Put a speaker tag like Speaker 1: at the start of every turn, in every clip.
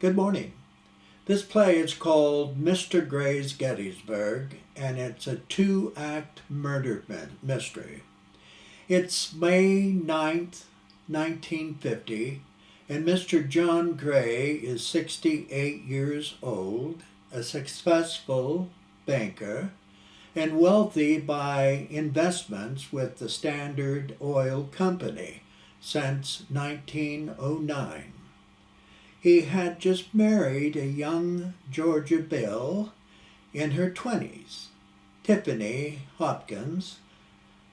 Speaker 1: Good morning. This play is called Mr. Gray's Gettysburg, and it's a two-act murder mystery. It's May 9th, 1950, and Mr. John Gray is 68 years old, a successful banker, and wealthy by investments with the Standard Oil Company since 1909. He had just married a young Georgia Belle in her 20s, Tiffany Hopkins,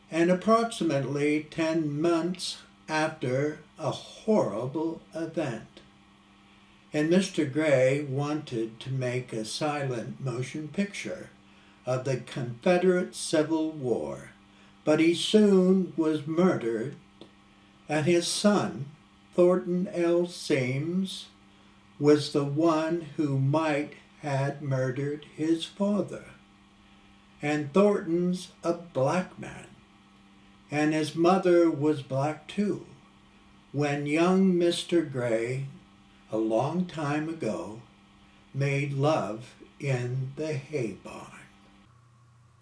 Speaker 1: and approximately 10 months after a horrible event. And Mr. Gray wanted to make a silent motion picture of the Confederate Civil War, but he soon was murdered, and his son, Thornton L. was the one who might had murdered his father. And Thornton's a black man, and his mother was black too, when young Mr. Gray, a long time ago, made love in the hay barn.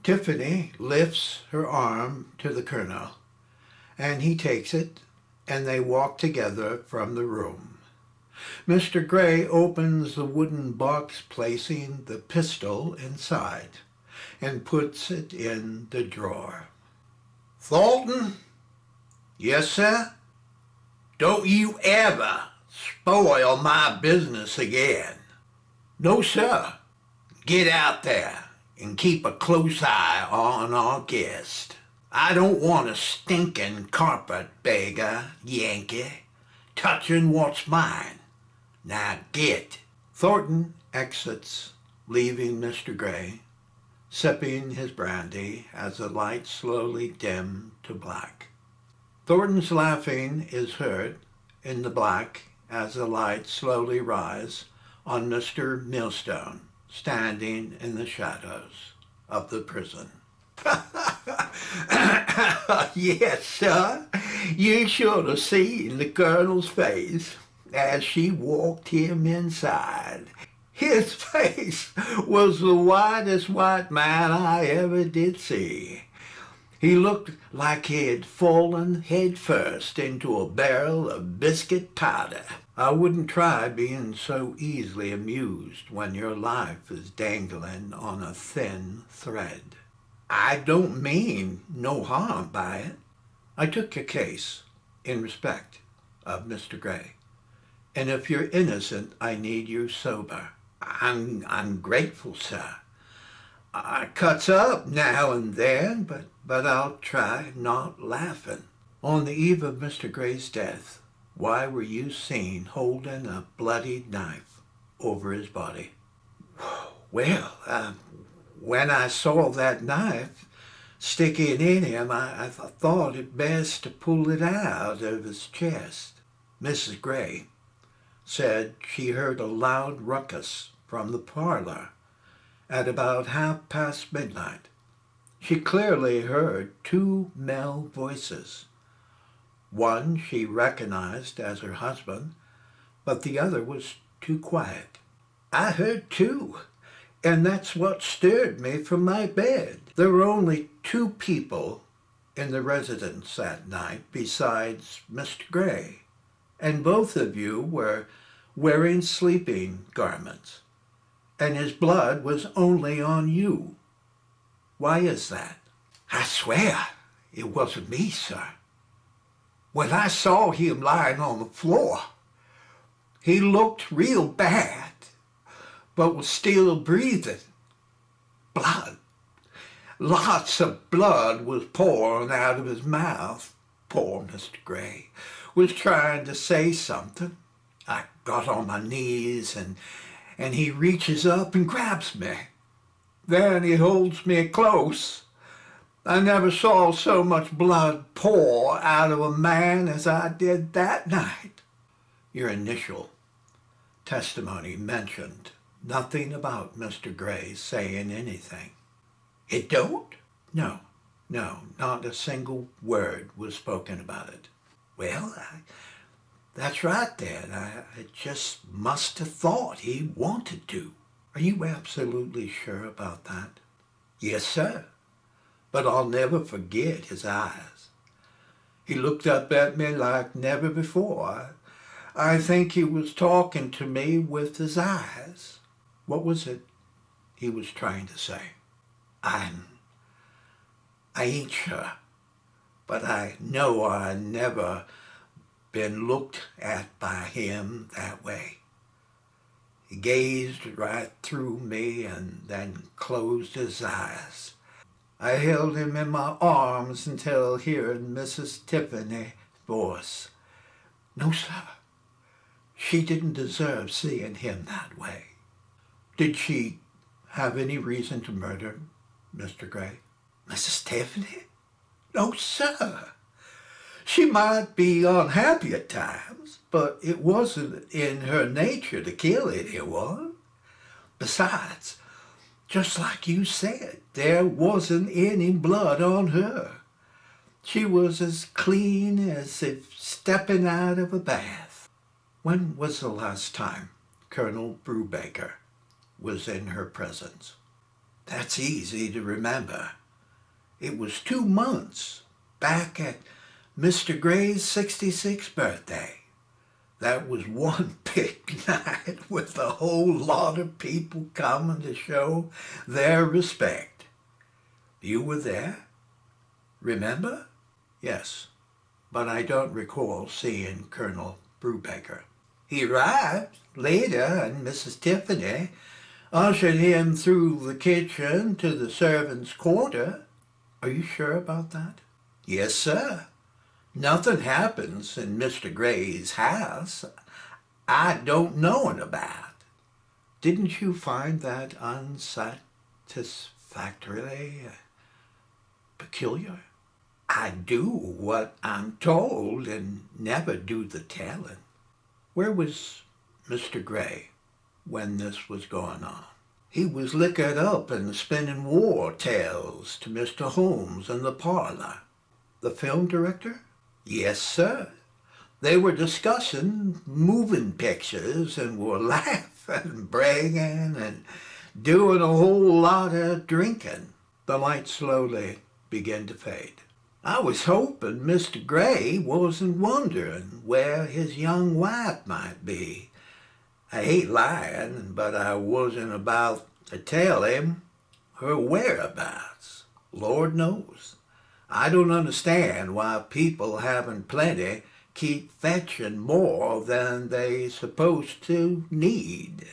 Speaker 1: Tiffany lifts her arm to the colonel, and he takes it, and they walk together from the room. Mr. Gray opens the wooden box, placing the pistol inside, and puts it in the drawer. "Thornton?" "Yes, sir?" "Don't you ever spoil my business again." "No, sir." "Get out there and keep a close eye on our guest. I don't want a stinking carpetbagger Yankee touching what's mine. Now get." Thornton exits, leaving Mr. Gray, sipping his brandy as the light slowly dimmed to black. Thornton's laughing is heard in the black as the light slowly rises on Mr. Millstone, standing in the shadows of the prison. "Yes, sir. You should have seen the colonel's face as she walked him inside. His face was the whitest white man I ever did see. He looked like he had fallen head first into a barrel of biscuit powder. I wouldn't try being so easily amused when your life is dangling on a thin thread. I don't mean no harm by it. I took your case in respect of Mr. Gray. And if you're innocent, I need you sober." I'm grateful, sir. I cuts up now and then, but I'll try not laughing." "On the eve of Mr. Gray's death, why were you seen holding a bloodied knife over his body?" "Well, when I saw that knife sticking in him, I thought it best to pull it out of his chest." Mrs. Gray said she heard a loud ruckus from the parlor at about midnight. She clearly heard two male voices. One she recognized as her husband, but the other was too quiet. "I heard too, and that's what stirred me from my bed. There were only two people in the residence that night besides Mr. Gray, and both of you were wearing sleeping garments, and his blood was only on you. Why is that?" "I swear it wasn't me, sir. When I saw him lying on the floor, he looked real bad, but was still breathing. Blood. Lots of blood was pouring out of his mouth. Poor Mr. Gray was trying to say something. I got on my knees, and he reaches up and grabs me. Then he holds me close. I never saw so much blood pour out of a man as I did that night." Your initial testimony mentioned nothing about Mr. Gray saying anything. "It don't?" No, not a single word was spoken about it." "Well, That's right, Dad. I just must have thought he wanted to. Are you absolutely sure about that? Yes, sir. But I'll never forget his eyes. He looked up at me like never before. I think he was talking to me with his eyes. What was it he was trying to say? I ain't sure, but I know I never been looked at by him that way. He gazed right through me and then closed his eyes. I held him in my arms until hearing Mrs. Tiffany's voice. No, sir. She didn't deserve seeing him that way. Did she have any reason to murder Mr. Gray? Mrs. Tiffany? No, sir. She might be unhappy at times, but it wasn't in her nature to kill anyone. Besides, just like you said, there wasn't any blood on her. She was as clean as if stepping out of a bath. When was the last time Colonel Brubaker was in her presence? That's easy to remember. It was 2 months back at Mr. Gray's 66th birthday. That was one big night with a whole lot of people coming to show their respect. You were there? Remember? Yes, but I don't recall seeing Colonel Brubaker. He arrived later, and Mrs. Tiffany ushered him through the kitchen to the servants' quarter. Are you sure about that? Yes, sir. Nothing happens in Mr. Gray's house I don't know about. Didn't you find that unsatisfactorily peculiar? I do what I'm told and never do the telling. Where was Mr. Gray when this was going on? He was liquored up and spinning war tales to Mr. Holmes in the parlor. The film director? Yes, sir. They were discussing moving pictures and were laughing, bragging, and doing a whole lot of drinking. The light slowly began to fade. I was hoping Mr. Gray wasn't wondering where his young wife might be. I hate lying, but I wasn't about to tell him her whereabouts. Lord knows. I don't understand why people having plenty keep fetching more than they supposed to need.